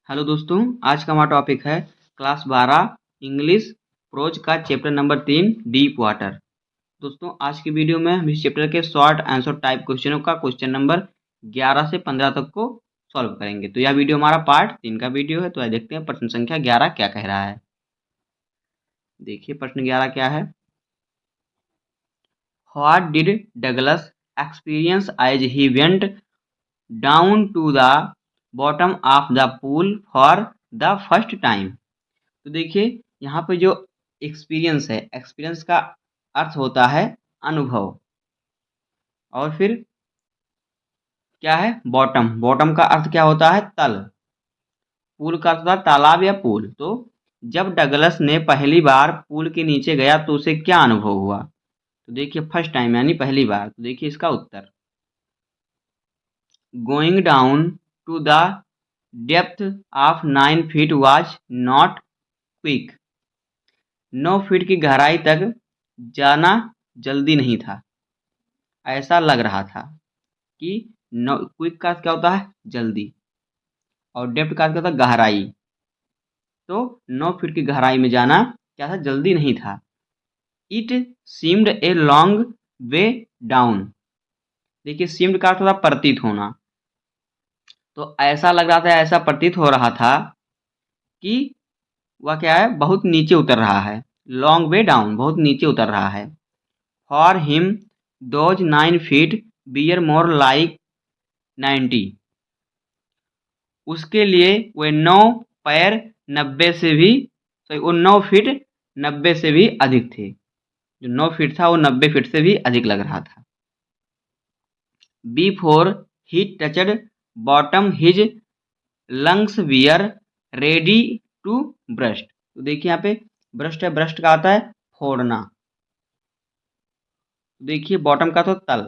Hello दोस्तों, आज का हमारा टॉपिक है क्लास 12 इंग्लिश प्रोज का चैप्टर नंबर 3 डीप वाटर। दोस्तों, आज की वीडियो में हम इस चैप्टर के शॉर्ट आंसर टाइप क्वेश्चनों का क्वेश्चन नंबर 11 से 15 तक को सॉल्व करेंगे। तो यह वीडियो हमारा पार्ट 3 का वीडियो है। तो आइए देखते हैं प्रश्न संख्या 11 क्या कह रहा है। देखिए प्रश्न 11 क्या है। What did Douglas experience as he went down to the bottom of the pool for the first time. तो देखिए यहाँ पे जो एक्सपीरियंस है, एक्सपीरियंस का अर्थ होता है अनुभव, और फिर क्या है बॉटम। बॉटम का अर्थ क्या होता है तल। पूल का अर्थ होता है तालाब या पूल। तो जब डगलस ने पहली बार पूल के नीचे गया तो उसे क्या अनुभव हुआ। तो देखिए फर्स्ट टाइम यानी पहली बार। तो देखिए इसका उत्तर going down to the depth of 9 feet was not quick. 9 feet की गहराई तक जाना जल्दी नहीं था। ऐसा लग रहा था कि क्विक का क्या होता है जल्दी, और डेप्थ का क्या होता है गहराई। तो 9 फीट की गहराई में जाना क्या था जल्दी नहीं था। It seemed a long way down. देखिए सीम्ड का अर्थ होता प्रतीत होना। तो ऐसा लग रहा था, ऐसा प्रतीत हो रहा था कि वह क्या है बहुत नीचे उतर रहा है। लॉन्ग वे डाउन बहुत नीचे उतर रहा है। For him those 9 feet were more like 90। उसके लिए वे 9 पैर 90 से भी वो 9 फीट 90 से भी अधिक थे। जो 9 फीट था वो 90 फीट से भी अधिक लग रहा था। Before he touched bottom his lungs were ready to burst. तो देखिए यहाँ पे ब्रस्ट है, ब्रस्ट का आता है फोड़ना। देखिए बॉटम का तो तल,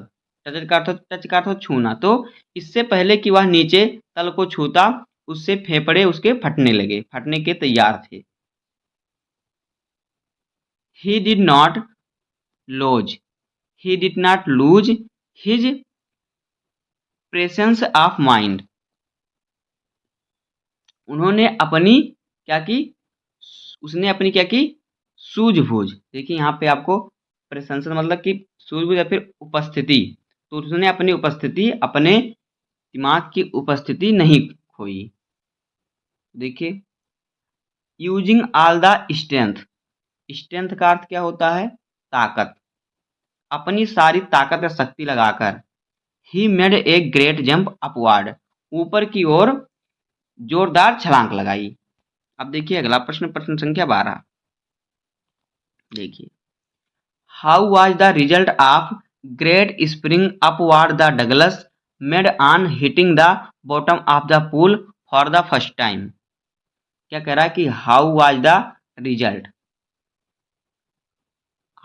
टच का अर्थ छूना। तो इससे पहले कि वह नीचे तल को छूता उससे फेफड़े उसके फटने लगे, फटने के तैयार थे। He did not lose he did not lose his presence of mind. उन्होंने अपनी क्या की, उसने अपनी क्या की सूझबूझ। देखिए यहाँ पे आपको प्रेजेंस मतलब कि सूझबूझ या फिर उपस्थिति। तो उसने अपनी उपस्थिति, अपने दिमाग की उपस्थिति नहीं खोई। देखिए using all the strength. Strength का अर्थ क्या होता है ताकत। अपनी सारी ताकत या शक्ति लगाकर he made a great jump upward. ऊपर की ओर जोरदार छलांग लगाई। अब देखिए अगला प्रश्न, प्रश्न संख्या 12। देखिए how was the result of great spring upward the Douglas made on hitting the bottom of the pool for the first time. क्या कह रहा है कि how was the result,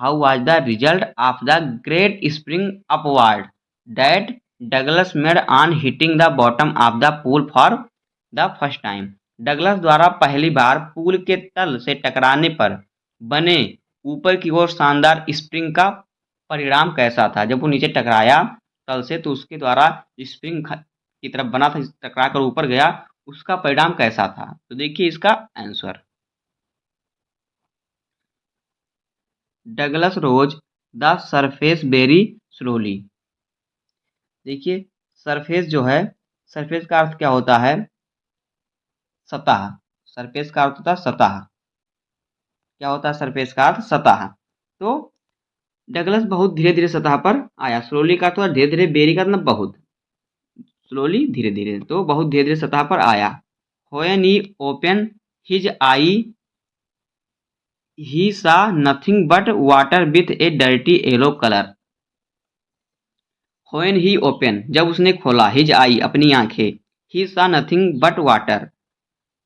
how was the result of the great spring upward that Douglas made on hitting the bottom of the pool for the first time. Douglas द्वारा पहली बार pool के तल से टकराने पर बने ऊपर की ओर शानदार स्प्रिंग का परिणाम कैसा था। जब वो नीचे टकराया तल से तो उसके द्वारा स्प्रिंग की तरफ बना था, टकरा कर ऊपर गया, उसका परिणाम कैसा था। तो देखिए इसका answer Douglas rose the surface very slowly. देखिए सरफेस जो है, सरफेस का अर्थ क्या होता है सतह। सरफेस का अर्थ होता है सतह। क्या होता है सरफेस का अर्थ सतह। तो डगलस बहुत धीरे धीरे सतह पर आया। स्लोली का तो धीरे धीरे, बेरी का मतलब बहुत, स्लोली धीरे धीरे, तो बहुत धीरे धीरे सतह पर आया। व्हेन ही ओपन हिज आई ही सा nothing but water with A dirty yellow colour. When he open जब उसने खोला, हिज आई अपनी आंखें, ही सा nothing but water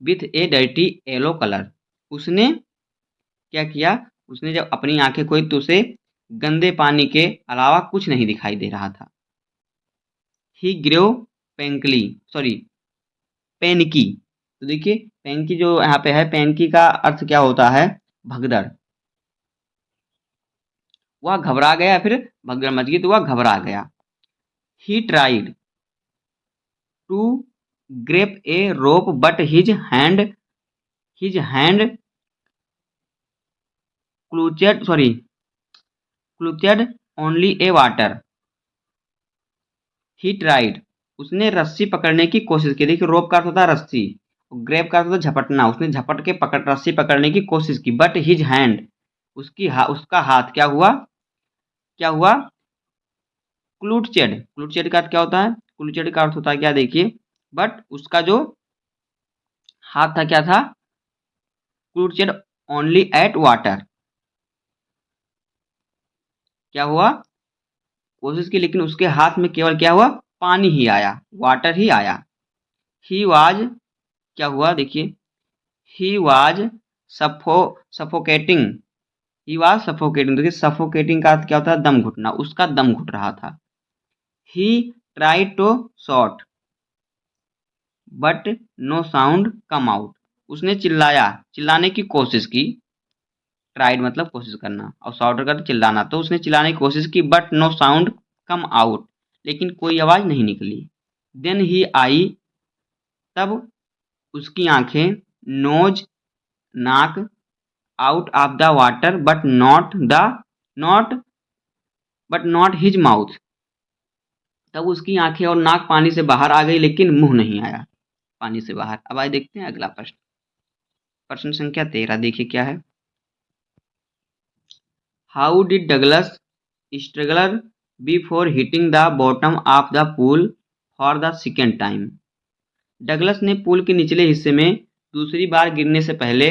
with A dirty yellow colour. उसने क्या किया, उसने जब अपनी आंखें खोई तो उसे गंदे पानी के अलावा कुछ नहीं दिखाई दे रहा था। ही ग्रो पेंकली, सॉरी पेनकी। तो देखिए पेनकी जो यहाँ पे है, पेनकी का अर्थ क्या होता है भगदड़। वह घबरा गया, फिर भगदड़ मच गई तो वह घबरा गया। He tried to grab a rope but his hand clutched only a water. He tried, उसने रस्सी पकड़ने की कोशिश की। देखिए रोप का अर्थ होता है रस्सी, ग्रेप का अर्थ होता है झपटना। उसने झपट के रस्सी पकड़ने की कोशिश की। बट हिज हैंड, उसका हाथ क्या हुआ? क्लूचेड का अर्थ क्या होता है? क्लूचेड का अर्थ होता है क्या, देखिए, बट उसका जो हाथ था क्या था? क्लूचेड ओनली एट वाटर। क्या हुआ? कोशिश की लेकिन उसके हाथ में केवल क्या हुआ? पानी ही आया, वाटर ही आया। ही वाज, क्या हुआ देखिए, he was suffocating. He was suffocating, देखिए सफोकेटिंग का अर्थ क्या होता है? दम घुटना, उसका दम घुट रहा था। He try to shout but no sound come out, उसने चिल्लाने की कोशिश की। ट्राइड मतलब कोशिश करना और शॉट का चिल्लाना, तो उसने चिल्लाने की कोशिश की but no sound come out, लेकिन कोई आवाज नहीं निकली। देन ही आई, तब उसकी आंखें, नोज नाक, out of the water but not his mouth, तब उसकी आंखें और नाक पानी से बाहर आ गई लेकिन मुंह नहीं आया पानी से बाहर। अब आइए देखते हैं अगला प्रश्न। प्रश्न संख्या 13 देखिए क्या है। How did Douglas struggle before hitting the bottom of the pool for the second time. Douglas ने पूल के निचले हिस्से में दूसरी बार गिरने से पहले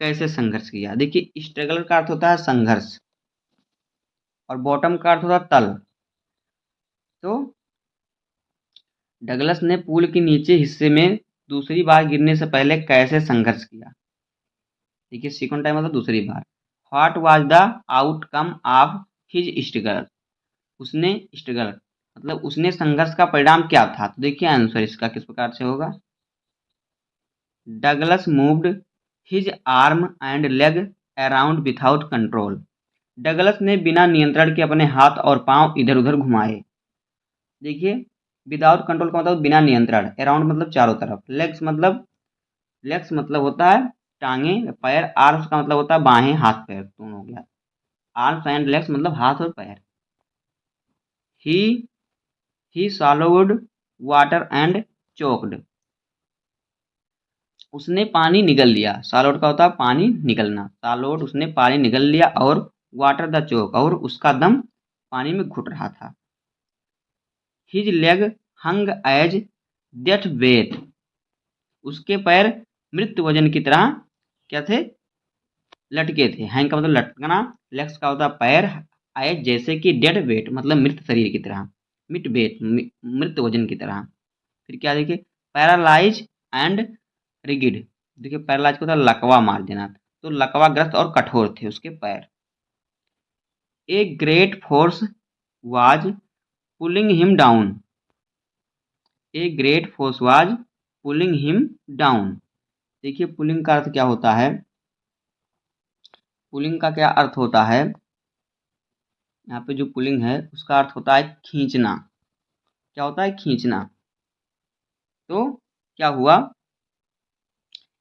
कैसे संघर्ष किया? देखिए स्ट्रगलर का अर्थ होता है संघर्ष और बॉटम का अर्थ होता है तल। तो डगलस ने पूल के नीचे हिस्से में दूसरी बार गिरने से पहले कैसे संघर्ष किया? देखिए सेकंड टाइम मतलब दूसरी बार। What was the outcome of his struggle, उसने स्ट्रगल मतलब उसने संघर्ष का परिणाम क्या था? तो देखिए आंसर इसका किस प्रकार से होगा। Douglas moved his arm and leg around without control, Douglas ने बिना नियंत्रण के अपने हाथ और पांव इधर उधर घुमाए। देखिए विदाउट कंट्रोल का मतलब बिना नियंत्रण, अराउंड मतलब चारों तरफ, लेग्स मतलब होता है टांगे पैर, आर्म्स का मतलब होता है बाहें हाथ पैर दोनों हो गया। आर्म्स एंड लेग्स मतलब हाथ और पैर। ही ही swallowed वाटर एंड चोक्ड, उसने पानी निगल लिया। सॉलोड का होता है पानी निगलना, सॉलोड उसने पानी निगल लिया और वाटर द चोक, और उसका दम पानी में घुट रहा था। हिज लेग हंग एज डेथ वेट, उसके पैर मृत वजन की तरह क्या थे? लटके थे। हैंग का मतलब लटकना, लेग्स का होता है पैर, एज जैसे कि डेड वेट मतलब मृत शरीर की तरह, मिट वेट मृत वजन की तरह। फिर क्या देखिए, पैरालाइज एंड रिगिड, देखिए पैरालाइज को था लकवा मार देना, तो लकवाग्रस्त और कठोर थे उसके पैर। A great force was pulling him down, a great force was pulling him down. देखिए पुलिंग का अर्थ क्या होता है? पुलिंग का क्या अर्थ होता है? यहाँ पे जो पुलिंग है उसका अर्थ होता है खींचना। क्या होता है? खींचना। तो क्या हुआ,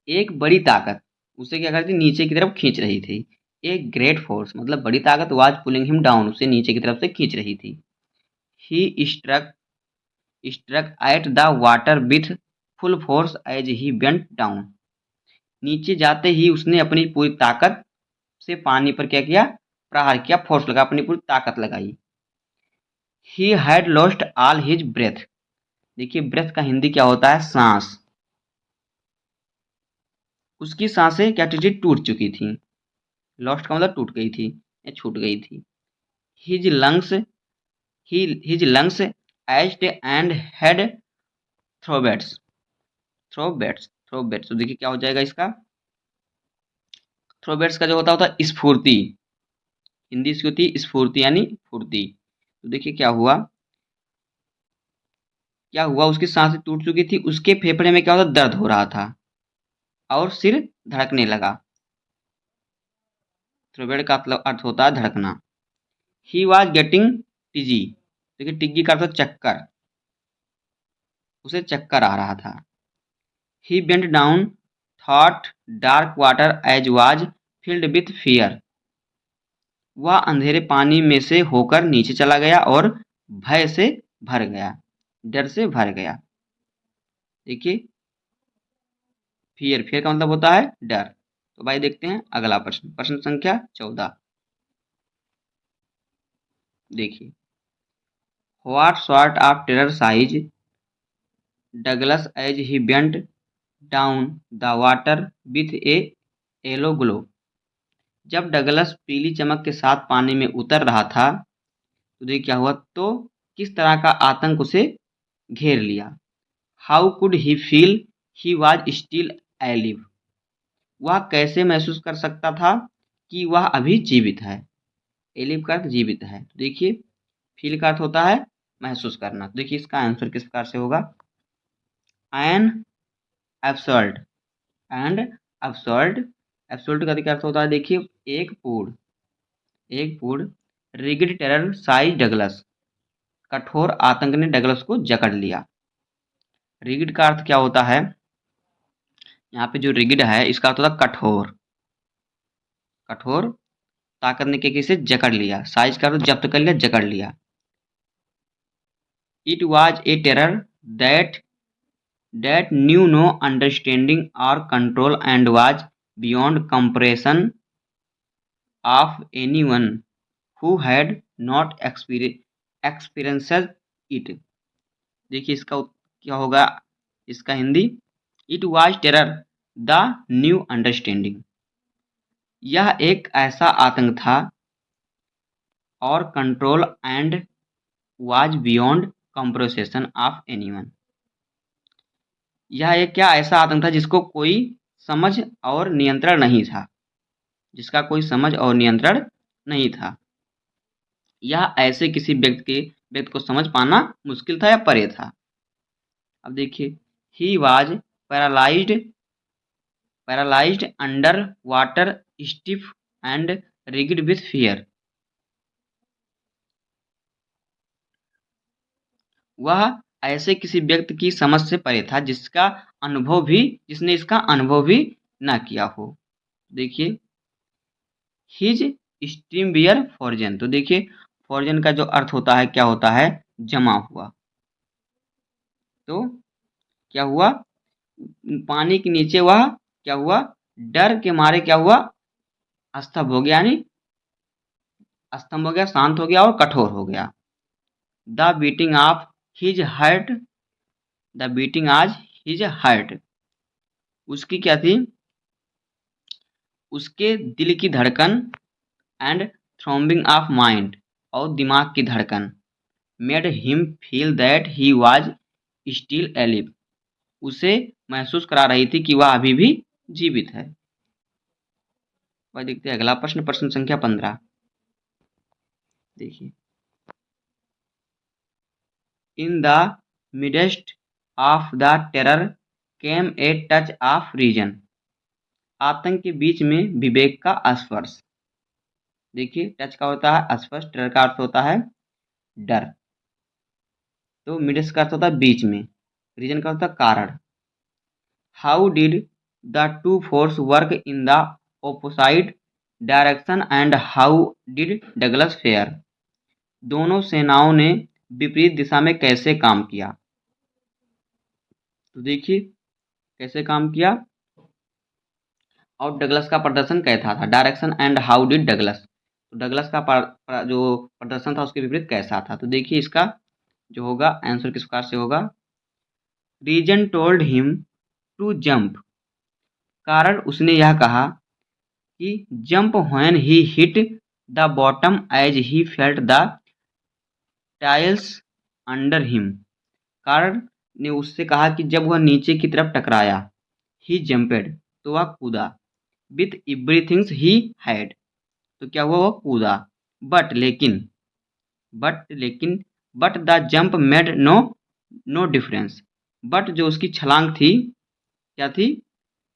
एक बड़ी ताकत उसे क्या करती, नीचे की तरफ खींच रही थी। एक ग्रेट फोर्स मतलब बड़ी ताकत, वाज पुलिंग हिम डाउन, उसे नीचे की तरफ से खींच रही थी। He struck at the water with full force as he went down, नीचे जाते ही उसने अपनी पूरी ताकत से पानी पर क्या किया? प्रहार किया, फोर्स लगा, अपनी पूरी ताकत लगाई। He had lost all his breath, देखिए ब्रेथ का हिंदी क्या होता है? सांस। उसकी सांसें क्या थी? टूट चुकी थी। लॉस्ट का मतलब टूट गई थी या छूट गई थी। His lungs his lungs ached and head throbbed, throbbed तो देखिए क्या हो जाएगा इसका? थ्रोबेट्स का जो होता है स्फूर्ति, हिंदी इसकी होती है स्फूर्ति यानी फुर्ती। तो देखिए क्या हुआ, उसकी सांसें टूट चुकी थी, उसके फेफड़े में क्या होता? दर्द हो रहा था और सिर धड़कने लगा। थ्रोबेट का मतलब अर्थ होता है धड़कना। ही वॉज गेटिंग टिजी, देखिए टिग्गी का अर्थ चक्कर, उसे चक्कर आ रहा था। He bent down thought dark water as was filled with fear. वह अंधेरे पानी में से होकर नीचे चला गया और भय से भर गया, डर से भर गया। देखिए, फियर, फियर का मतलब होता है डर। तो भाई देखते हैं अगला प्रश्न, प्रश्न संख्या 14। देखिए, what sort of terror seized Douglas as he bent down the water with a yellow glow. जब डगलस पीली चमक के साथ पानी में उतर रहा था तो देखिए क्या हुआ, तो किस तरह का आतंक उसे घेर लिया। How could he feel he was still alive. वह कैसे महसूस कर सकता था कि वह अभी जीवित है। एलिव का अर्थ जीवित है। तो देखिए, फील का अर्थ होता है महसूस करना। तो देखिए इसका आंसर किस प्रकार से होगा, an absurd and absurd. Absurd का अर्थ होता है, देखिए एक पूर्ण रिगिड टेरर साइज डगलस। कठोर आतंक ने डगलस को जकड़ लिया। रिगिड का अर्थ क्या होता है, यहाँ पे जो रिगिड है इसका अर्थ होता है कठोर, कठोर ताकत ने किसे जकड़ लिया। साइज का अर्थ जब्त कर लिया, जकड़ लिया। It was a terror that knew no understanding और control and was beyond compression of anyone who had not experienced it. देखिए इसका क्या होगा, इसका Hindi, it was terror the new understanding. यह एक ऐसा आतंक था और control and was beyond comprehension of anyone. यह एक क्या ऐसा आतंक था जिसको कोई समझ और नियंत्रण नहीं था, जिसका कोई समझ और नियंत्रण नहीं था। यह ऐसे किसी व्यक्ति को समझ पाना मुश्किल था या परे था। अब देखिए, he was paralysed under water stiff and rigid with fear. वह ऐसे किसी व्यक्ति की समझ से परे था जिसने इसका अनुभव भी ना किया हो। देखिए, हिज स्ट्रीम बियर फॉर्जन। तो देखिए फॉर्जन का जो अर्थ होता है क्या होता है, जमा हुआ। तो क्या हुआ, पानी के नीचे वह क्या हुआ, डर के मारे क्या हुआ, स्तब्ध हो गया, यानी स्तंभ हो गया, शांत हो गया और कठोर हो गया। The beating of his heart, the beating आज हिज हार्ट। उसकी क्या थी, उसके दिल की धड़कन एंड थ्रॉम्बिंग ऑफ माइंड, और दिमाग की धड़कन, made him feel that he was still alive. उसे महसूस करा रही थी कि वह अभी भी जीवित है। वह देखते हैं अगला प्रश्न, प्रश्न संख्या 15। देखिए, in the midst of the terror came a touch of reason. आतंक के बीच में विवेक का स्पर्श। देखिए टच का होता है स्पर्श, टेरर का अर्थ होता है डर। तो मिडेस्ट का अर्थ होता है बीच में, रीजन का होता है कारण। How did the two forces work in the opposite direction and how did Douglas fare. दोनों सेनाओं ने विपरीत दिशा में कैसे काम किया। तो देखिए कैसे काम किया, और डगलस का प्रदर्शन कैसा था, direction and how did Douglas. तो डगलस का जो प्रदर्शन था उसके विपरीत कैसा था। तो देखिए इसका जो होगा आंसर किस प्रकार से होगा, reason told him to jump. कारण उसने यह कहा कि jump when he hit the bottom as he felt the tiles under him. कारण ने उससे कहा कि जब वह नीचे की तरफ टकराया, ही जंपेड, तो वह कूदा, विथ एवरीथिंग्स ही हैड, तो क्या हुआ, वह कूदा, बट लेकिन but the jump made no difference. But जो उसकी छलांग थी क्या थी,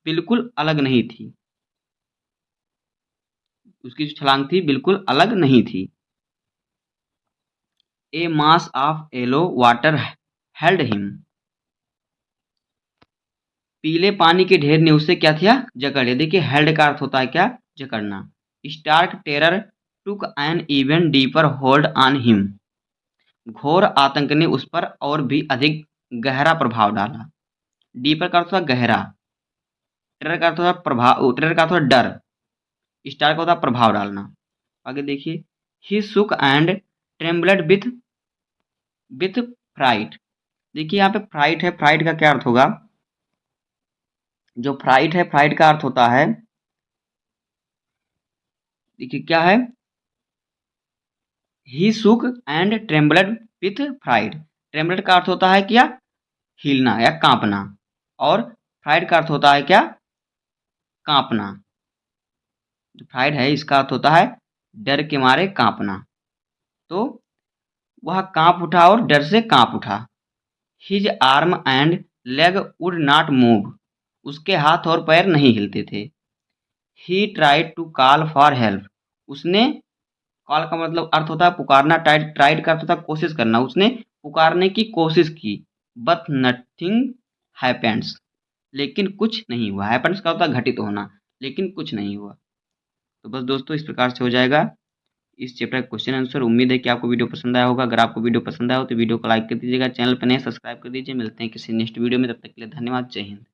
बिल्कुल अलग नहीं थी। उसकी जो छलांग थी बिल्कुल अलग नहीं थी। A mass of yellow water held him. पीले पानी के ढेर ने उसे क्या किया, जकड़ लिया। देखिए हेल्ड का अर्थ होता है क्या, जकड़ना। Stark terror took an even deeper hold on him, घोर आतंक ने उस पर और भी अधिक गहरा प्रभाव डाला। डीपर का अर्थ होता गहरा, टेरर का अर्थ होता प्रभाव, टेरर का अर्थ होता डर, स्टार का होता प्रभाव डालना। आगे देखिए, ही सुक एंड ट्रेम्बलेड विथ फ्राइट। देखिए यहाँ पे फ्राइट है, फ्राइट का क्या अर्थ होगा, जो फ्राइट है, फ्राइट का अर्थ होता है, देखिए क्या है, ही सुक एंड ट्रेम्बलेड विथ फ्राइट। ट्रेम्बलेड का अर्थ होता है क्या, हिलना या कांपना, और फ्राइट का अर्थ होता है क्या, कांपना। जो फ्राइड है इसका अर्थ होता है डर के मारे कांपना। तो वह कांप उठा और डर से कांप उठा। His arm and leg would not move, उसके हाथ और पैर नहीं हिलते थे। He tried to call for help, उसने, कॉल का मतलब अर्थ होता है पुकारना, ट्राइड का अर्थ होता है कोशिश करना, उसने पुकारने की कोशिश की। बट नथिंग हैपेंस, लेकिन कुछ नहीं हुआ। हैपेंस का होता है घटित होना, लेकिन कुछ नहीं हुआ। तो बस दोस्तों इस प्रकार से हो जाएगा इस चैप्टर का क्वेश्चन आंसर। उम्मीद है कि आपको वीडियो पसंद आया होगा। अगर आपको वीडियो पसंद आया हो तो वीडियो को लाइक कर दीजिएगा, चैनल पर नए सब्सक्राइब कर दीजिए। मिलते हैं किसी नेक्स्ट वीडियो में, तब तक के लिए धन्यवाद, जय हिंद।